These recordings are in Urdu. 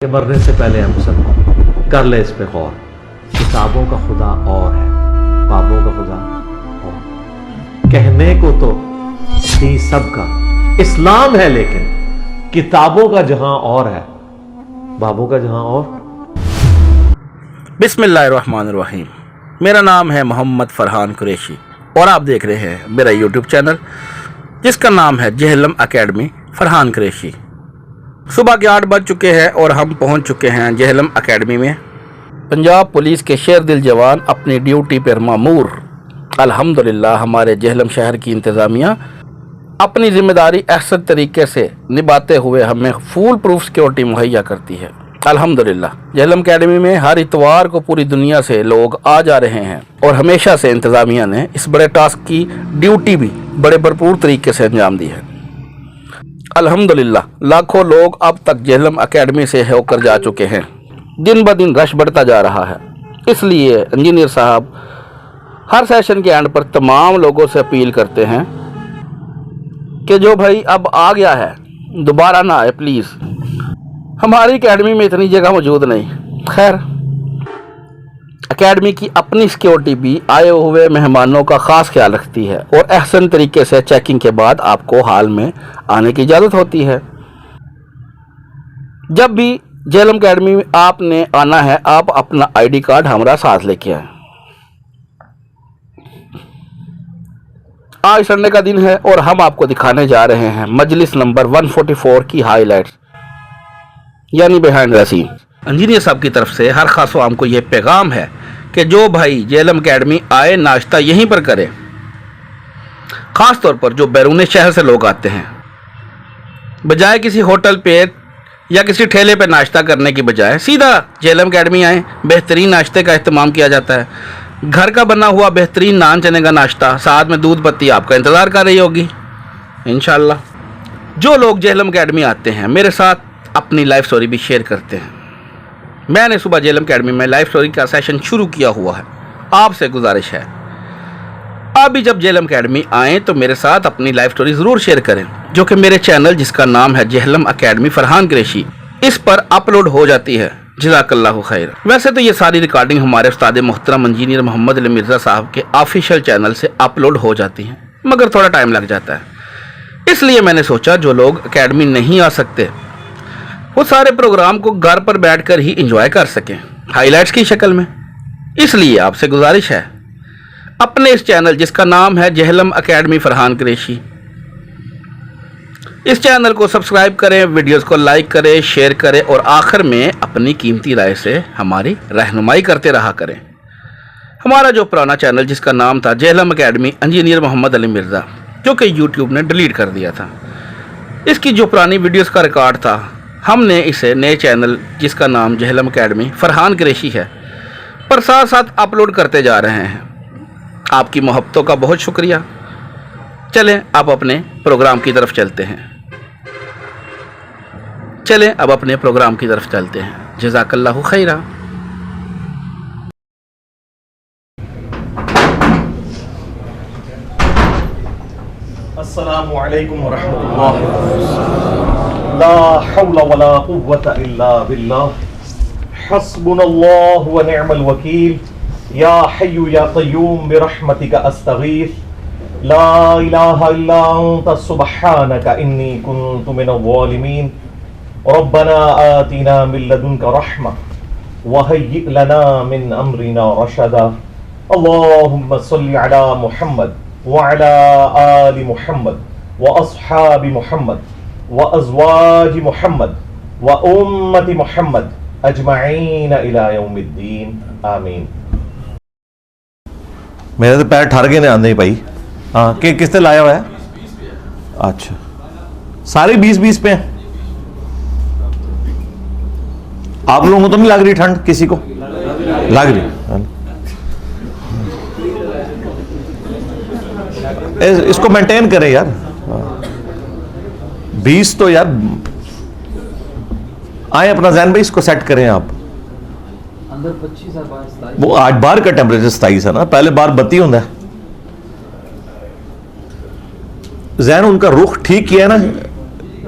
کہ مرنے سے پہلے ہم سب کر لے اس پہ غور. کتابوں کا خدا اور ہے، بابوں کا خدا اور. کہنے کو تو تھی سب کا اسلام ہے، لیکن کتابوں کا جہاں اور ہے، بابوں کا جہاں اور. بسم اللہ الرحمن الرحیم. میرا نام ہے محمد فرحان قریشی اور آپ دیکھ رہے ہیں میرا یوٹیوب چینل جس کا نام ہے جہلم اکیڈمی فرحان قریشی. صبح کے 8 بج چکے ہیں اور ہم پہنچ چکے ہیں جہلم اکیڈمی میں. پنجاب پولیس کے شیر دل جوان اپنی ڈیوٹی پر مامور. الحمدللہ ہمارے جہلم شہر کی انتظامیہ اپنی ذمہ داری احسن طریقے سے نبھاتے ہوئے ہمیں فول پروف سیکورٹی مہیا کرتی ہے. الحمدللہ جہلم اکیڈمی میں ہر اتوار کو پوری دنیا سے لوگ آ جا رہے ہیں اور ہمیشہ سے انتظامیہ نے اس بڑے ٹاسک کی ڈیوٹی بھی بڑے بھرپور طریقے سے انجام دی ہے. الحمدللہ لاکھوں لوگ اب تک جہلم اکیڈمی سے ہو کر جا چکے ہیں. دن بدن رش بڑھتا جا رہا ہے. اس لیے انجینئر صاحب ہر سیشن کے اینڈ پر تمام لوگوں سے اپیل کرتے ہیں کہ جو بھائی اب آ گیا ہے دوبارہ نہ آئے پلیز. ہماری اکیڈمی میں اتنی جگہ موجود نہیں. خیر اکیڈمی کی اپنی سیکورٹی بھی آئے ہوئے مہمانوں کا خاص خیال رکھتی ہے اور احسن طریقے سے چیکنگ کے بعد آپ کو ہال میں آنے کی اجازت ہوتی ہے. جب بھی جہلم اکیڈمی میں آپ نے آنا ہے آپ اپنا آئی ڈی کارڈ ہمارا ساتھ لے کے آئیں. آج سنڈے کا دن ہے اور ہم آپ کو دکھانے جا رہے ہیں مجلس نمبر 144 کی ہائی لائٹس یعنی بیہائنڈ دا سین. انجینئر صاحب کی طرف سے ہر خاص و عام کو یہ پیغام ہے کہ جو بھائی جہلم اکیڈمی آئے ناشتہ یہیں پر کرے. خاص طور پر جو بیرون شہر سے لوگ آتے ہیں بجائے کسی ہوٹل پہ یا کسی ٹھیلے پہ ناشتہ کرنے کی بجائے سیدھا جہلم اکیڈمی آئیں. بہترین ناشتے کا اہتمام کیا جاتا ہے. گھر کا بنا ہوا بہترین نان چنے کا ناشتہ ساتھ میں دودھ پتی آپ کا انتظار کر رہی ہوگی انشاءاللہ. جو لوگ جہلم اکیڈمی آتے ہیں میرے ساتھ اپنی لائف سٹوری بھی شیئر کرتے ہیں. میں نے صبح جہلم اکیڈمی میں لائف سٹوری کا سیشن شروع کیا ہوا ہے. آپ سے گزارش ہے آپ بھی جب جہلم اکیڈمی آئیں تو میرے ساتھ اپنی لائف سٹوری ضرور شیئر کریں جو کہ میرے چینل جس کا نام ہے جہلم اکیڈمی فرحان قریشی اس پر اپلوڈ ہو جاتی ہے. جزاک اللہ خیر. ویسے تو یہ ساری ریکارڈنگ ہمارے استاد محترم انجینئر محمد علی مرزا صاحب کے آفیشیل چینل سے اپلوڈ ہو جاتی ہیں مگر تھوڑا ٹائم لگ جاتا ہے. اس لیے میں نے سوچا جو لوگ اکیڈمی نہیں آ سکتے وہ سارے پروگرام کو گھر پر بیٹھ کر ہی انجوائے کر سکیں ہائی لائٹس کی شکل میں. اس لیے آپ سے گزارش ہے اپنے اس چینل جس کا نام ہے جہلم اکیڈمی فرحان قریشی اس چینل کو سبسکرائب کریں، ویڈیوز کو لائک کریں، شیئر کریں اور آخر میں اپنی قیمتی رائے سے ہماری رہنمائی کرتے رہا کریں. ہمارا جو پرانا چینل جس کا نام تھا جہلم اکیڈمی انجینئر محمد علی مرزا جو کہ یوٹیوب نے ڈیلیٹ کر دیا تھا اس کی جو پرانی ویڈیوز کا ریکارڈ تھا ہم نے اسے نئے چینل جس کا نام جہلم اکیڈمی فرحان قریشی ہے پر ساتھ ساتھ اپلوڈ کرتے جا رہے ہیں. آپ کی محبتوں کا بہت شکریہ. چلیں اب اپنے پروگرام کی طرف چلتے ہیں. جزاک اللہ خیرہ. السلام علیکم ورحمۃ اللہ. لا حول ولا قوة الا باللہ. حسبنا اللہ ونعم الوکیل. یا حی یا قیوم برحمتک استغیث. لا الہ الا انت سبحانک انی کنت من الظالمین. ربنا آتنا من لدنک رحمہ وہیئ لنا من امرنا رشدا. اللہم صل علی محمد وعلى آل محمد وأصحاب محمد وأزواج محمد وأمة محمد أجمعين إلى يوم الدين آمین. میرے تو پیر ٹھار کے نہیں آندے بھائی. ہاں کہ کس نے لایا ہوا ہے؟ اچھا سارے 20 پہ ہیں. آپ لوگوں کو تو نہیں لگ رہی ٹھنڈ؟ کسی کو لگ رہی؟ اس کو مینٹین کریں یار. 20 تو یار آئیں اپنا ذہن بھائی اس کو سیٹ کریں آپ. وہ 8 بار کا ٹیمپریچر 27 ہے نا. پہلے بار 32 ہوتا ہے. ذہن ان کا رخ ٹھیک کیا ہے نا.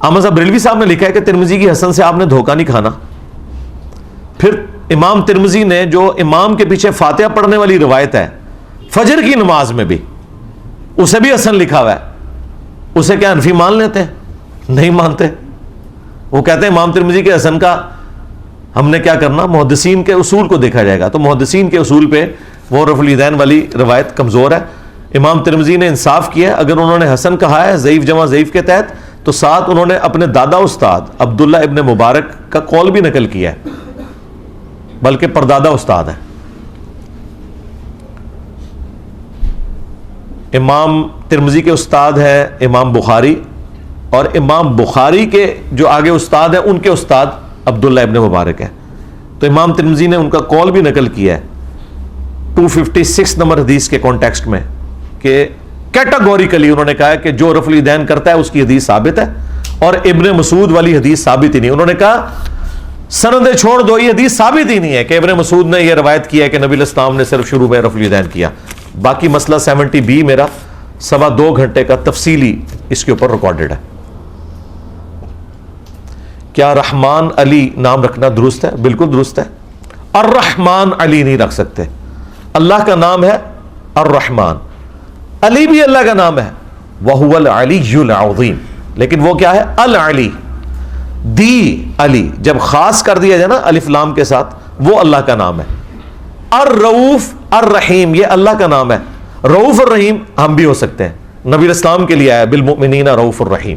احمد صاحب بریلوی صاحب نے لکھا ہے کہ ترمذی کی حسن سے آپ نے دھوکہ نہیں کھانا. پھر امام ترمذی نے جو امام کے پیچھے فاتحہ پڑھنے والی روایت ہے فجر کی نماز میں بھی، اسے بھی حسن لکھا ہوا ہے. اسے کیا حنفی مان لیتے ہیں؟ نہیں مانتے. وہ کہتے ہیں امام ترمذی کے حسن کا ہم نے کیا کرنا، محدثین کے اصول کو دیکھا جائے گا. تو محدثین کے اصول پہ وہ رفع الیدین والی روایت کمزور ہے. امام ترمذی نے انصاف کیا، اگر انہوں نے حسن کہا ہے ضعیف جمع ضعیف کے تحت، تو ساتھ انہوں نے اپنے دادا استاد عبداللہ ابن مبارک کا قول بھی نقل کیا ہے، بلکہ پردادا استاد ہے. امام ترمذی کے استاد ہے امام بخاری، اور امام بخاری کے جو آگے استاد ہیں ان کے استاد عبداللہ ابن مبارک ہے. تو امام ترمذی نے ان کا قول بھی نقل کیا ہے 256 نمبر حدیث کے کانٹیکسٹ میں، کہ کیٹاگوریکلی انہوں نے کہا ہے کہ جو رفع الیدین کرتا ہے اس کی حدیث ثابت ہے، اور ابن مسعود والی حدیث ثابت ہی نہیں. انہوں نے کہا سندیں چھوڑ دو، یہ حدیث ثابت ہی نہیں ہے کہ ابن مسعود نے یہ روایت کیا ہے کہ نبی علیہ السلام نے صرف شروع میں رفع الیدین کیا. باقی مسئلہ 70B میرا 2.25 گھنٹے کا تفصیلی اس کے اوپر ریکارڈڈ ہے. کیا رحمان علی نام رکھنا درست ہے؟ بالکل درست ہے. الرحمن علی نہیں رکھ سکتے. اللہ کا نام ہے الرحمن، علی بھی اللہ کا نام ہے، وَهُوَ الْعَلِيُّ الْعَظِيمُ، لیکن وہ کیا ہے؟ العلی، دی علی جب خاص کر دیا جائے نا الف لام کے ساتھ، وہ اللہ کا نام ہے. الرؤوف الرحیم یہ اللہ کا نام ہے. رؤوف الرحیم ہم بھی ہو سکتے ہیں، نبی علیہ السلام کے لیے آیا بالمؤمنین رؤوف الرحیم.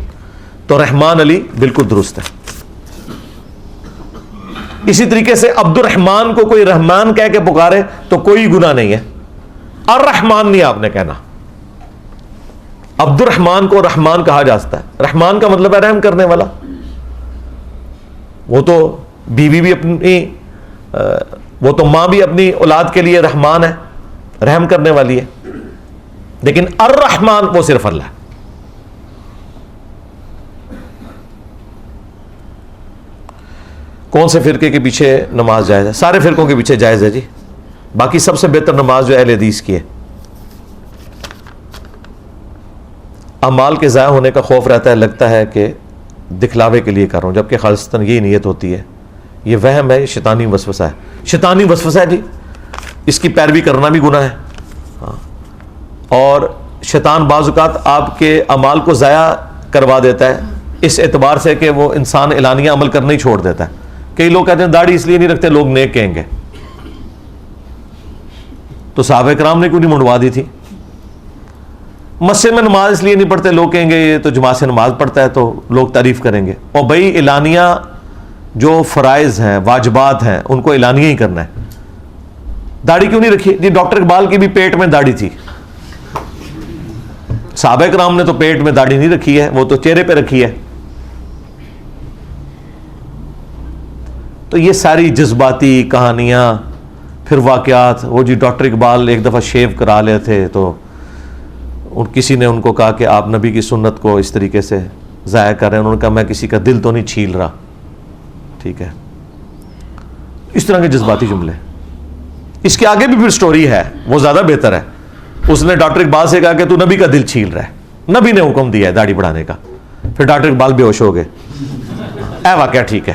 تو رحمان علی بالکل درست ہے. اسی طریقے سے عبد الرحمان کو کوئی رحمان کہہ کے پکارے تو کوئی گناہ نہیں ہے. الرحمان نہیں آپ نے کہنا. عبد الرحمان کو رحمان کہا جاتا ہے. رحمان کا مطلب ہے رحم کرنے والا. وہ تو بیوی بھی اپنی وہ تو ماں بھی اپنی اولاد کے لیے رحمان ہے، رحم کرنے والی ہے. لیکن الرحمان وہ صرف اللہ ہے. کون سے فرقے کے پیچھے نماز جائز ہے؟ سارے فرقوں کے پیچھے جائز ہے جی. باقی سب سے بہتر نماز جو اہل حدیث کی ہے. اعمال کے ضائع ہونے کا خوف رہتا ہے، لگتا ہے کہ دکھلاوے کے لیے کر رہا ہوں، جبکہ خالصتاً یہی نیت ہوتی ہے. یہ وہم ہے، یہ شیطانی وسوسہ ہے. شیطانی وسوسہ ہے جی، اس کی پیروی کرنا بھی گناہ ہے. اور شیطان بعض اوقات آپ کے اعمال کو ضائع کروا دیتا ہے اس اعتبار سے کہ وہ انسان اعلانیہ عمل کرنا ہی چھوڑ دیتا ہے. کئی لوگ کہتے ہیں داڑھی اس لیے نہیں رکھتے لوگ نیک کہیں گے. تو صحابہ کرام نے کیوں نہیں منڈوا دی تھی؟ مسجد میں نماز اس لیے نہیں پڑھتے لوگ کہیں گے یہ تو جماعت سے نماز پڑھتا ہے تو لوگ تعریف کریں گے. اور بھائی اعلانیہ جو فرائض ہیں واجبات ہیں ان کو اعلانیہ ہی کرنا ہے. داڑھی کیوں نہیں رکھی؟ جی ڈاکٹر اقبال کی بھی پیٹ میں داڑھی تھی. صحابہ کرام نے تو پیٹ میں داڑھی نہیں رکھی ہے، وہ تو چہرے پہ رکھی ہے. تو یہ ساری جذباتی کہانیاں پھر واقعات. وہ جی ڈاکٹر اقبال ایک دفعہ شیو کرا لے تھے تو کسی نے ان کو کہا کہ آپ نبی کی سنت کو اس طریقے سے ضائع کر رہے ہیں. انہوں نے کہا میں کسی کا دل تو نہیں چھیل رہا. ٹھیک ہے، اس طرح کے جذباتی جملے. اس کے آگے بھی پھر سٹوری ہے، وہ زیادہ بہتر ہے. اس نے ڈاکٹر اقبال سے کہا کہ تو نبی کا دل چھیل رہا ہے، نبی نے حکم دیا ہے داڑھی بڑھانے کا. پھر ڈاکٹر اقبال بے ہوش ہو گئے. اے واقعہ ٹھیک ہے،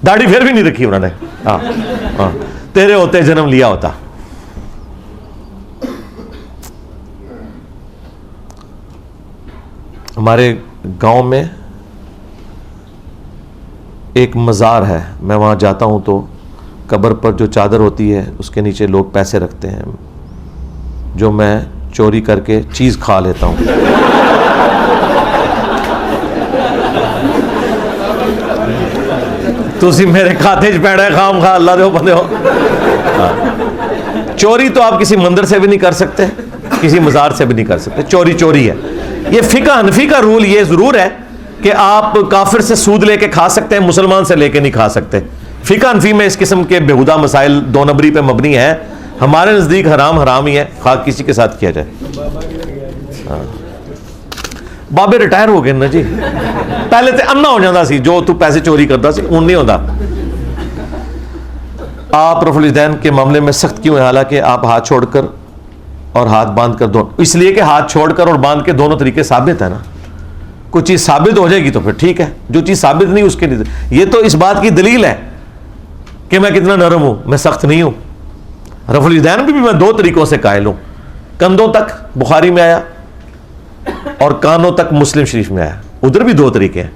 داڑھی پھر بھی نہیں رکھی انہوں نے. ہاں تیرے ہوتے جنم لیا ہوتا. ہمارے گاؤں میں ایک مزار ہے، میں وہاں جاتا ہوں تو قبر پر جو چادر ہوتی ہے اس کے نیچے لوگ پیسے رکھتے ہیں، جو میں چوری کر کے چیز کھا لیتا ہوں. تسی میرے کھاتے چ پیڑا خام خواہ اللہ دے بندے ہو. چوری تو آپ کسی مندر سے بھی نہیں کر سکتے، کسی مزار سے بھی نہیں کر سکتے. چوری چوری ہے. یہ فقہ حنفی کا رول یہ ضرور ہے کہ آپ کافر سے سود لے کے کھا سکتے ہیں، مسلمان سے لے کے نہیں کھا سکتے. فقہ حنفی میں اس قسم کے بےہودہ مسائل دو نمبری پہ مبنی ہیں. ہمارے نزدیک حرام حرام ہی ہے، خواہ کسی کے ساتھ کیا جائے. بابے ریٹائر ہو گئے نا جی. پہلے تے انا ہو جاتا سی جو تو پیسے چوری کرتا سی، ان نہیں ہوتا. آپ رفع الیدین کے معاملے میں سخت کیوں ہیں، حالانکہ آپ ہاتھ چھوڑ کر اور ہاتھ باندھ کر دونوں؟ اس لیے کہ ہاتھ چھوڑ کر اور باندھ کے دونوں طریقے ثابت ہے نا. کوئی چیز ثابت ہو جائے گی تو پھر ٹھیک ہے، جو چیز ثابت نہیں اس کے لیے یہ تو اس بات کی دلیل ہے کہ میں کتنا نرم ہوں، میں سخت نہیں ہوں۔ رفع الیدین بھی میں 2 طریقوں سے قائل ہوں، کندھوں تک بخاری میں آیا اور کانوں تک مسلم شریف میں آیا، ادھر بھی 2 طریقے ہیں،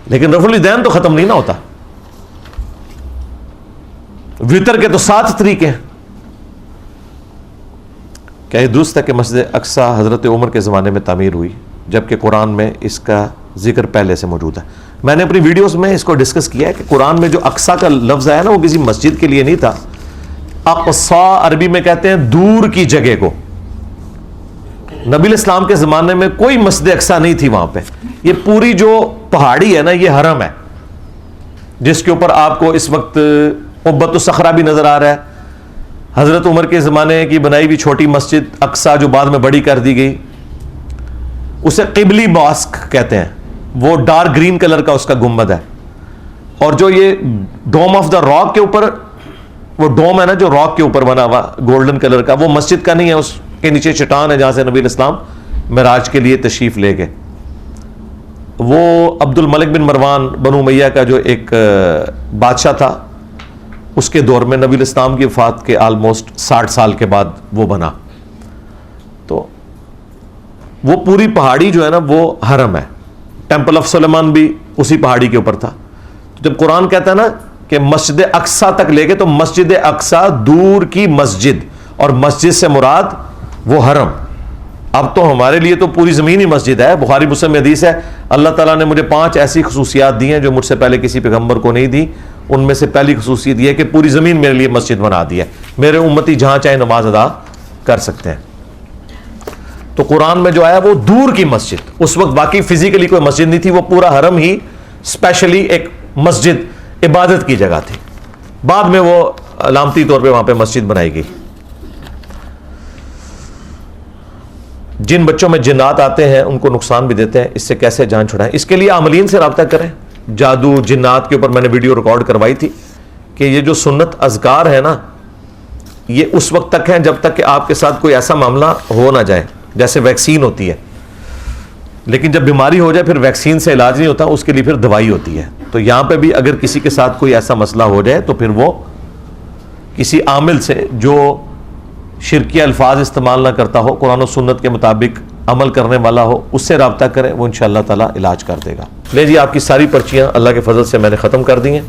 لیکن رفع الیدین تو ختم نہیں نہ ہوتا۔ وطر کے تو 7 طریقے ہیں۔ کیا یہ درست ہے کہ مسجد اقصی حضرت عمر کے زمانے میں تعمیر ہوئی جبکہ قرآن میں اس کا ذکر پہلے سے موجود ہے؟ میں نے اپنی ویڈیوز میں اس کو ڈسکس کیا ہے کہ قرآن میں جو اقصی کا لفظ ہے نا وہ کسی مسجد کے لیے نہیں تھا۔ اقصی عربی میں کہتے ہیں دور کی جگہ کو۔ نبی الاسلام کے زمانے میں کوئی مسجد اقصی نہیں تھی وہاں پہ، یہ پوری جو پہاڑی ہے نا یہ حرم ہے، جس کے اوپر آپ کو اس وقت قبۃ الصخرہ بھی نظر آ رہا ہے۔ حضرت عمر کے زمانے کی بنائی ہوئی چھوٹی مسجد اقصی جو بعد میں بڑی کر دی گئی، اسے قبلی ماسک کہتے ہیں، وہ ڈارک گرین کلر کا اس کا گنبد ہے۔ اور جو یہ ڈوم آف دا راک کے اوپر، وہ ڈوم ہے نا جو راک کے اوپر بنا ہوا گولڈن کلر کا، وہ مسجد کا نہیں ہے، اس کے نیچے چٹان ہے جہاں سے نبی الاسلام معراج کے لیے تشریف لے گئے۔ وہ عبد الملک بن مروان بنو امیہ کا جو ایک بادشاہ تھا، اس کے دور میں نبی الاسلام کی وفات کے آلموسٹ 60 سال کے بعد وہ بنا۔ تو وہ پوری پہاڑی جو ہے نا وہ حرم ہے۔ ٹیمپل آف سلیمان بھی اسی پہاڑی کے اوپر تھا۔ جب قرآن کہتا ہے نا کہ مسجد اقصی تک لے گئے، تو مسجد اقصی دور کی مسجد، اور مسجد سے مراد وہ حرم۔ اب تو ہمارے لیے تو پوری زمین ہی مسجد ہے۔ بخاری مسلم میں حدیث ہے، اللہ تعالیٰ نے مجھے 5 ایسی خصوصیات دی ہیں جو مجھ سے پہلے کسی پیغمبر کو نہیں دی۔ ان میں سے پہلی خصوصیت یہ ہے کہ پوری زمین میرے لیے مسجد بنا دی ہے، میرے امتی جہاں چاہے نماز ادا کر سکتے ہیں۔ تو قرآن میں جو آیا وہ دور کی مسجد، اس وقت باقی فزیکلی کوئی مسجد نہیں تھی، وہ پورا حرم ہی اسپیشلی ایک مسجد عبادت کی جگہ تھی۔ بعد میں وہ علامتی طور پہ وہاں پہ مسجد بنائی گئی۔ جن بچوں میں جنات آتے ہیں ان کو نقصان بھی دیتے ہیں، اس سے کیسے جان چھڑائیں؟ اس کے لیے عاملین سے رابطہ کریں۔ جادو جنات کے اوپر میں نے ویڈیو ریکارڈ کروائی تھی کہ یہ جو سنت اذکار ہے نا، یہ اس وقت تک ہیں جب تک کہ آپ کے ساتھ کوئی ایسا معاملہ ہو نہ جائے، جیسے ویکسین ہوتی ہے، لیکن جب بیماری ہو جائے پھر ویکسین سے علاج نہیں ہوتا، اس کے لیے پھر دوائی ہوتی ہے۔ تو یہاں پہ بھی اگر کسی کے ساتھ کوئی ایسا مسئلہ ہو جائے تو پھر وہ کسی عامل سے جو شرکیہ الفاظ استعمال نہ کرتا ہو، قرآن و سنت کے مطابق عمل کرنے والا ہو، اس سے رابطہ کریں، وہ انشاءاللہ تعالی علاج کر دے گا۔ لے جی، آپ کی ساری پرچیاں اللہ کے فضل سے میں نے ختم کر دی ہیں،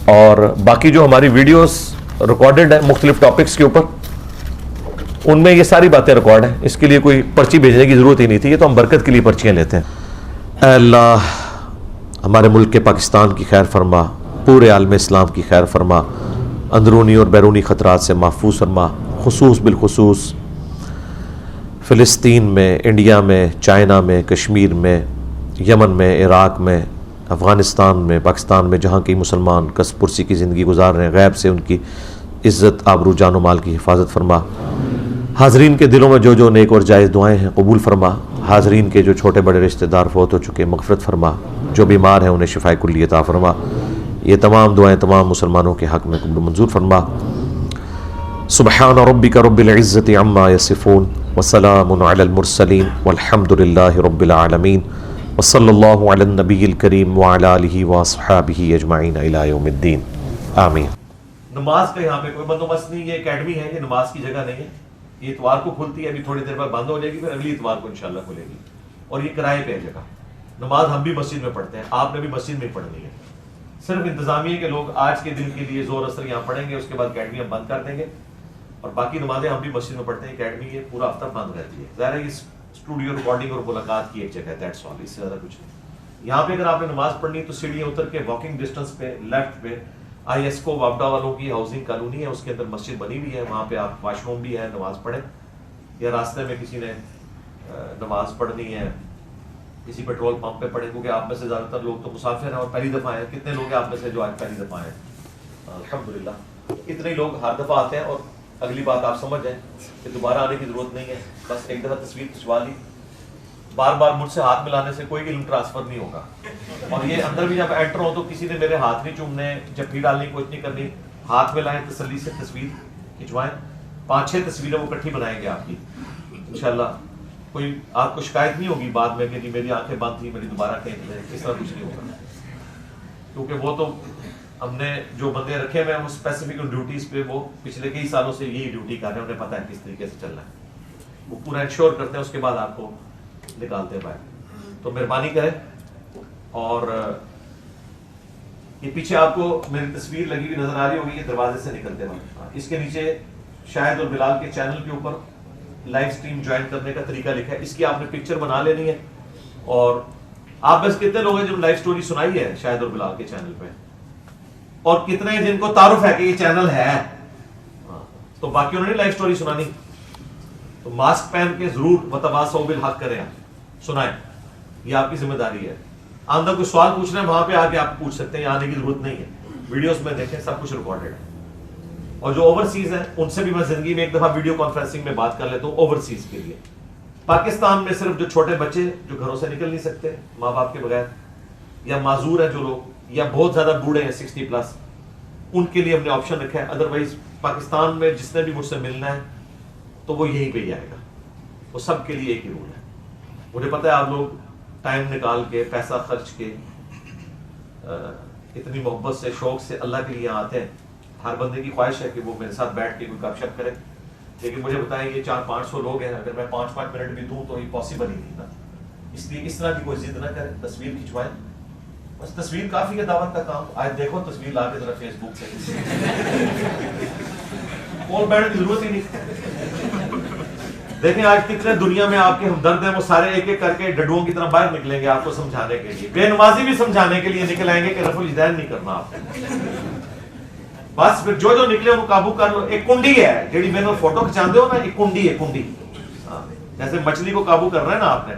اور باقی جو ہماری ویڈیوز ریکارڈڈ ہیں مختلف ٹاپکس کے اوپر، ان میں یہ ساری باتیں ریکارڈ ہیں، اس کے لیے کوئی پرچی بھیجنے کی ضرورت ہی نہیں تھی، یہ تو ہم برکت کے لیے پرچیاں لیتے ہیں۔ اے اللہ، ہمارے ملک کے پاکستان کی خیر فرما، پورے عالم اسلام کی خیر فرما، اندرونی اور بیرونی خطرات سے محفوظ فرما، خصوص بالخصوص فلسطین میں، انڈیا میں، چائنا میں، کشمیر میں، یمن میں، عراق میں، افغانستان میں، پاکستان میں، جہاں کئی مسلمان کس پرسی کی زندگی گزار رہے ہیں، غیب سے ان کی عزت، آبرو، جان و مال کی حفاظت فرما۔ حاضرین کے دلوں میں جو جو نیک اور جائز دعائیں ہیں قبول فرما۔ حاضرین کے جو چھوٹے بڑے رشتہ دار فوت ہو چکے مغفرت فرما، جو بیمار ہیں انہیں شفائے کلی عطا فرما۔ یہ تمام دعائیں تمام مسلمانوں کے حق میں قبول منظور فرما۔ سبحان ربک رب العزت عما یصفون وسلام علی المرسلین والحمد للہ رب العالمین، وصلی اللہ علی النبی الکریم وعلی آلہ واصحابہ اجمعین الی یوم الدین، آمین۔ نماز کا یہاں پہ کوئی بندوبست نہیں، یہ اکیڈمی ہے، یہ نماز کی جگہ نہیں ہے۔ یہ اتوار کو کھلتی ہے، ابھی تھوڑی دیر بعد بند ہو جائے گی، پھر اگلی اتوار کو انشاءاللہ کھلے گی، اور یہ کرائے پہ ہے جگہ۔ نماز ہم بھی مسجد میں پڑھتے ہیں، آپ نے بھی مسجد میں پڑھنی ہے۔ صرف انتظامیہ کے لوگ آج کے دن کے لیے زور اثر یہاں پڑھیں گے، اس کے بعد اکیڈمی ہم بند کر دیں گے، اور باقی نمازیں ہم بھی مسجد میں پڑھتے ہیں۔ اکیڈمی یہ پورا ہفتہ بند رہتی ہے، ظاہر ہے یہ اسٹوڈیو ریکارڈنگ اور ملاقات کی ایک جگہ ہے، دیٹس آل، اس سے زیادہ کچھ نہیں۔ یہاں پہ اگر آپ نے نماز پڑھنی تو سیڑھیاں اتر کے واکنگ ڈسٹینس پہ لیفٹ پہ آئی ایس کو وابڈا والوں کی ہاؤسنگ کالونی ہے، اس کے اندر مسجد بنی ہوئی ہے، وہاں پہ آپ واش روم بھی ہے، نماز پڑھیں، یا راستے میں کسی نے نماز پڑھنی ہے کسی پیٹرول پمپ پہ پڑھیں، کیونکہ آپ میں سے زیادہ تر لوگ تو مسافر ہیں اور پہلی دفعہ آئے ہیں۔ کتنے لوگ ہیں آپ میں سے جو آج پہلی دفعہ آئے ہیں؟ الحمدللہ اتنے لوگ ہر دفعہ آتے ہیں، اور اگلی بات آپ سمجھ جائیں کہ دوبارہ آنے کی ضرورت نہیں ہے، بس ایک دفعہ تصویر کھنچوا لی، بار بار مجھ سے ہاتھ ملانے سے کوئی علم ٹرانسفر نہیں ہوگا، اور یہ اندر بھی جب انٹر ہو تو کسی نے میرے ہاتھ نہیں چومنے، جب بھی ڈالنی کوشش نہیں کرنی، ہاتھ ملائیں، تسلی سے تصویر کھنچوائیں، 5-6 تصویریں وہ کٹھی بنائیں گے آپ کی انشاءاللہ۔ کوئی آپ کو شکایت نہیں ہوگی بعد میں کہ جی میری آنکھیں بند تھی میری دوبارہ کھینچ لیں، اس طرح کچھ نہیں ہوگا، کیونکہ وہ تو ہم نے جو بندے رکھے ہوئے ہیں وہ اسپیسیفک ڈیوٹیز پہ وہ پچھلے کئی سالوں سے یہی ڈیوٹی کر رہے ہیں، انہیں پتہ ہے کس طریقے سے چلنا ہے، وہ پورا انشور کرتے ہیں، اس کے بعد آپ کو نکالتے ہیں باہر۔ تو مہربانی کریں، اور یہ پیچھے آپ کو میری تصویر لگی ہوئی نظر آ رہی ہوگی، یہ دروازے سے نکلتے وقت، اس کے نیچے شاہد اور بلال کے چینل کے اوپر لائیو سٹریم جوائن کرنے کا طریقہ لکھا ہے، اس کی آپ نے پکچر بنا لینی ہے، اور آپ بس کتنے لوگ ہیں جنہوں نے لائیو سٹوری سنائی ہے شاہد اور بلال کے چینل پہ، اور کتنے جن کو تعارف ہے کہ یہ چینل ہے، تو باقیوں نے نہیں لائیو سٹوری سنانی، تو ماسک پہن کے ضرور وتواصوا بالحق کریں، سنائیں، یہ آپ کی ذمہ داری ہے۔ آندہ کوئی سوال پوچھنا ہے وہاں پہ آ کے آپ پوچھ سکتے ہیں، یہاں آنے کی ضرورت نہیں ہے، ویڈیوز میں دیکھیں سب کچھ ریکارڈڈ ہے، اور جو اوورسیز ہیں ان سے بھی میں زندگی میں ایک دفعہ ویڈیو کانفرنسنگ میں بات کر لیتا ہوں اوورسیز کے لیے۔ پاکستان میں صرف جو چھوٹے بچے جو گھروں سے نکل نہیں سکتے ماں باپ کے بغیر، یا معذور ہیں جو لوگ، یا بہت زیادہ بوڑھے ہیں 60+، ان کے لیے ہم نے آپشن رکھا ہے۔ ادروائز پاکستان میں جس نے بھی مجھ سے ملنا ہے تو وہ یہیں پہ ہی آئے گا، وہ سب کے لیے ایک ہی رول ہے۔ مجھے پتہ ہے آپ لوگ ٹائم نکال کے پیسہ خرچ کے اتنی محبت سے شوق سے اللہ کے لیے آتے ہیں، ہر بندے کی خواہش ہے کہ وہ میرے ساتھ بیٹھ کے کوئی گپ شپ کرے، لیکن مجھے بتائیں یہ 400-500 لوگ ہیں، اگر میں 5 منٹ بھی دوں تو یہ پاسبل ہی نہیں نا، اس لیے اس طرح کی کوئی ضد نہ کرے، تصویر کھنچوائیں، بس تصویر کافی ہے دعوت کا کام۔ آج دیکھو تصویر لا کے ذرا فیس بک سے، کال بیٹھنے کی ضرورت ہی نہیں۔ دیکھیں آج کتنے دنیا میں آپ کے ہمدرد ہیں، وہ سارے ایک ایک کر کے ڈڈوؤں کی طرح باہر نکلیں گے آپ کو سمجھانے کے لیے، بے نمازی بھی سمجھانے کے لیے نکل آئیں گے کہ رفع الیدین نہیں کرنا آپ نے، بس پھر جو نکلے ان کو قابو کر لو۔ ایک کنڈی ہے جیڑی میں نے فوٹو کھچاندے ہو نا، ایک کنڈی ہے، کنڈی، جیسے مچھلی کو قابو کر رہے ہیں نا آپ نے،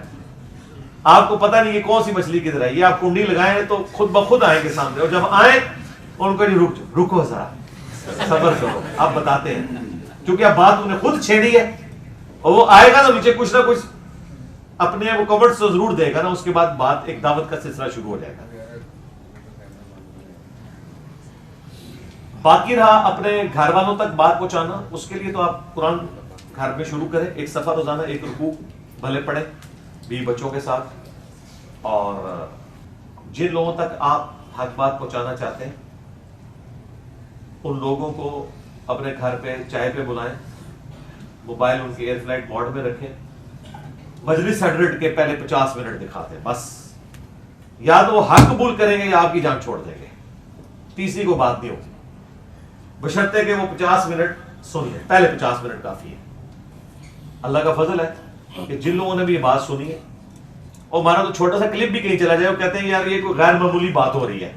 آپ کو پتہ نہیں یہ کون سی مچھلی کدھر ہے، یہ آپ کنڈی لگائیں تو خود بخود آئیں گے سامنے، اور جب آئیں ان کو رکو ذرا صبر کرو، آپ بتاتے ہیں، کیونکہ اب بات انہیں خود چھیڑی ہے، اور وہ آئے گا تو نیچے کچھ نہ کچھ اپنے وہ کمنٹس تو ضرور دے گا نا، اس کے بعد بات ایک دعوت کا سلسلہ شروع ہو جائے گا۔ باقی رہا اپنے گھر والوں تک بات پہنچانا، اس کے لیے تو آپ قرآن گھر میں شروع کریں، ایک صفحہ روزانہ، ایک رکوع بھلے پڑھیں بیوی بچوں کے ساتھ، اور جن لوگوں تک آپ حق بات پہنچانا چاہتے ہیں ان لوگوں کو اپنے گھر پہ چائے پہ بلائیں، موبائل ان کے ایئر فلائٹ موڈ میں رکھیں، مجلس 100 کے پہلے 50 منٹ دکھاتے ہیں، بس یا تو وہ حق قبول کریں گے یا آپ کی جان چھوڑ دیں گے، تیسری کو بات نہیں ہوگی، بشرطے کہ وہ 50 منٹ سن لیں، پہلے 50 منٹ کافی ہے۔ اللہ کا فضل ہے کہ جن لوگوں نے بھی یہ بات سنی ہے، اور ہمارا تو چھوٹا سا کلپ بھی کہیں چلا جائے، وہ کہتے ہیں یار یہ کوئی غیر معمولی بات ہو رہی ہے،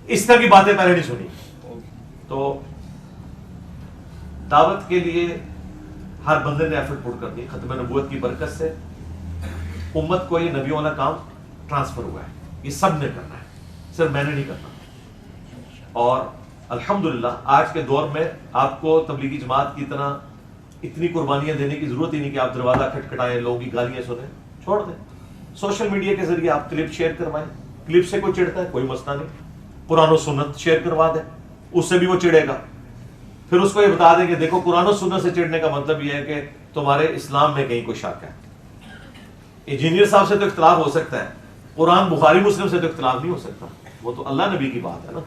اس طرح کی باتیں پہلے نہیں سنی۔ تو دعوت کے لیے ہر بندے نے ایفرٹ پٹ کر دی، ختم نبوت کی برکت سے امت کو یہ نبیوں والا کام ٹرانسفر ہوا ہے، یہ سب نے کرنا ہے، صرف میں نے نہیں کرنا۔ اور الحمدللہ آج کے دور میں آپ کو تبلیغی جماعت کی طرح اتنی قربانیاں دینے کی ضرورت ہی نہیں کہ آپ دروازہ کھٹکھٹائیں، لوگوں کی گالیاں سنیں، چھوڑ دیں، سوشل میڈیا کے ذریعے آپ کلپ شیئر کروائیں، کلپ سے کوئی چڑھتا ہے کوئی مسئلہ نہیں، قرآن و سنت شیئر کروا دیں، اس سے بھی وہ چڑھے گا، پھر اس کو یہ بتا دیں کہ دیکھو قرآن و سنت سے چڑھنے کا مطلب یہ ہے کہ تمہارے اسلام میں کہیں کوئی شک ہے۔ انجینئر صاحب سے تو اختلاف ہو سکتا ہے، قرآن بخاری مسلم سے تو اختلاف نہیں ہو سکتا، وہ تو اللہ نبی کی بات ہے نا،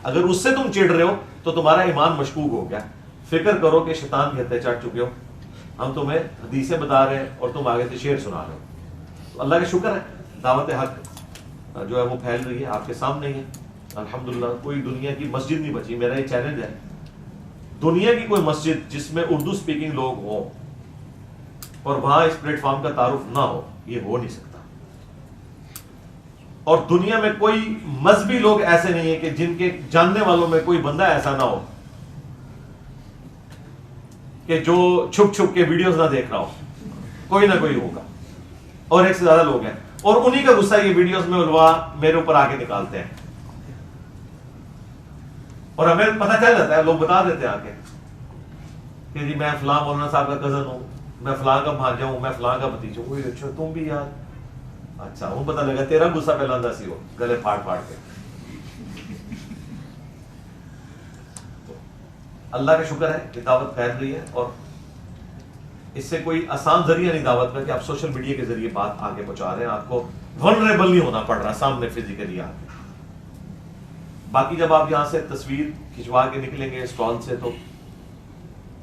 اگر اس سے تم چڑھ رہے ہو تو تمہارا ایمان مشکوک ہو گیا، فکر کرو کہ شیطان کے ہتھے چڑھ چکے ہو، ہم تمہیں حدیثیں بتا رہے ہیں اور تم آگے سے شعر سنا رہے ہو۔ تو اللہ کا شکر ہے دعوت حق جو ہے وہ پھیل رہی ہے، آپ کے سامنے ہی ہے الحمدللہ۔ کوئی دنیا کی مسجد نہیں بچی، میرا یہ چیلنج ہے، دنیا کی کوئی مسجد جس میں اردو سپیکنگ لوگ ہوں اور وہاں اس پلیٹ فارم کا تعارف نہ ہو، یہ ہو نہیں سکتا۔ اور دنیا میں کوئی مذہبی لوگ ایسے نہیں ہیں کہ جن کے جاننے والوں میں کوئی بندہ ایسا نہ ہو کہ جو چھپ چھپ کے ویڈیوز نہ دیکھ رہا ہو، کوئی نہ کوئی ہوگا، اور ایک سے زیادہ لوگ ہیں، اور انہی کا غصہ یہ ویڈیوز میں علماء میرے اوپر آ کے نکالتے ہیں، اور ہمیں پتہ چل جاتا ہے، لوگ بتا دیتے ہیں آ کے کہ جی میں فلاں مولانا صاحب کا کزن ہوں، میں فلاں کا بھانجا ہوں، میں فلاں کا بھتیجا ہوں۔ اچھا تم بھی یار، اچھا ہوں، پتہ لگا تیرا غصہ پہ لاندہ سی ہو گلے پھاڑ پھاڑ کے۔ اللہ کا شکر ہے کہ دعوت پھیل رہی ہے، اور اس سے کوئی آسان ذریعہ نہیں دعوت کا کہ آپ سوشل میڈیا کے ذریعے بات آگے پہنچا رہے ہیں. آپ کو ولنریبل نہیں ہونا پڑ رہا سامنے فزیکلی آ کے. باقی جب آپ یہاں سے تصویر کھنچوا کے نکلیں گے اسٹال سے, تو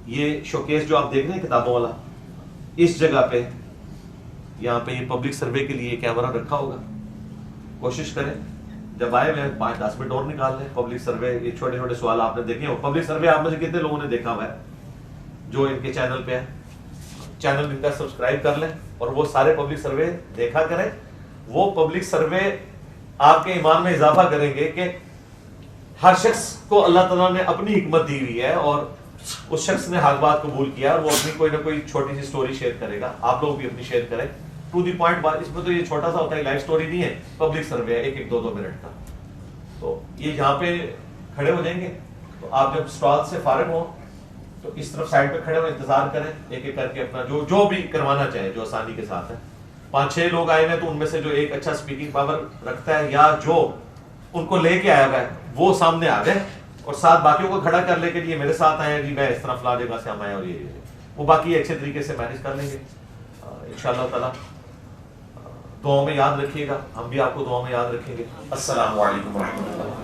یہ شوکیس جو آپ دیکھ رہے ہیں کتابوں والا, اس جگہ پہ یہاں پہ یہ پبلک سروے کے لیے کیمرہ رکھا ہوگا. کوشش کریں جب آئے ہوئے 5-10 منٹ اور نکال لیں. پبلک سروے, یہ چھوٹے چھوٹے سوال آپ نے دیکھے. پبلک سروے آپ میں سے کتنے لوگوں نے دیکھا ہوا ہے جو ان کے چینل پہ ہے؟ چینل ان کا سبسکرائب کر لیں اور وہ سارے پبلک سروے دیکھا کریں. وہ پبلک سروے آپ کے ایمان میں اضافہ کریں گے کہ ہر شخص کو اللہ تعالیٰ نے اپنی حکمت دی ہوئی ہے, اور اس شخص نے حق بات قبول کیا اور وہ اپنی کوئی نہ کوئی چھوٹی سی سٹوری شیئر کرے گا. آپ لوگ بھی اپنی شیئر کریں ٹو دی پوائنٹ بات. اس میں تو یہ چھوٹا سا ہوتا ہے, لائف سٹوری نہیں ہے, پبلک سروے ہے 1-2 منٹ کا. تو یہ یہاں پہ کھڑے ہو جائیں گے, تو آپ جب اسٹال سے فارغ ہوں تو اس طرف سائڈ پہ کھڑے ہو, انتظار کریں ایک ایک کر کے اپنا جو بھی کروانا چاہیں جو آسانی کے ساتھ ہے. 5-6 لوگ آئے ہیں تو ان میں سے جو ایک اچھا اسپیکنگ پاور رکھتا ہے یا جو ان کو لے کے آیا ہوا ہے وہ سامنے آ جائے, اور ساتھ باقیوں کو کھڑا کر لے کے یہ میرے ساتھ آئے ہیں جی, میں اس طرح فلاں جگہ سے ہم آئے, اور یہ وہ باقی اچھے طریقے سے مینیج کر لیں گے انشاءاللہ تعالیٰ. دعاؤں میں یاد رکھیے گا, ہم بھی آپ کو دعاؤں میں یاد رکھیں گے. السلام علیکم ورحمۃ اللہ.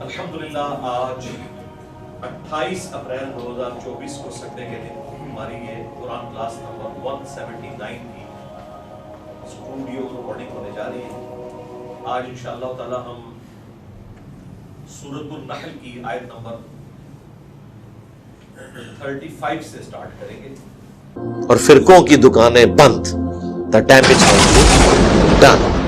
الحمدللہ آج 28 اپریل 2024 کو سنڈے کے دن ہماری یہ قرآن کلاس نمبر 179 کی اسٹوڈیو ریکارڈنگ ہونے جا رہی ہے. آج انشاءاللہ تعالی ہم سورۃ النحل کی آیت نمبر 35 سے سٹارٹ کریں گے. اور فرقوں کی دکانیں بند. The damage has been done.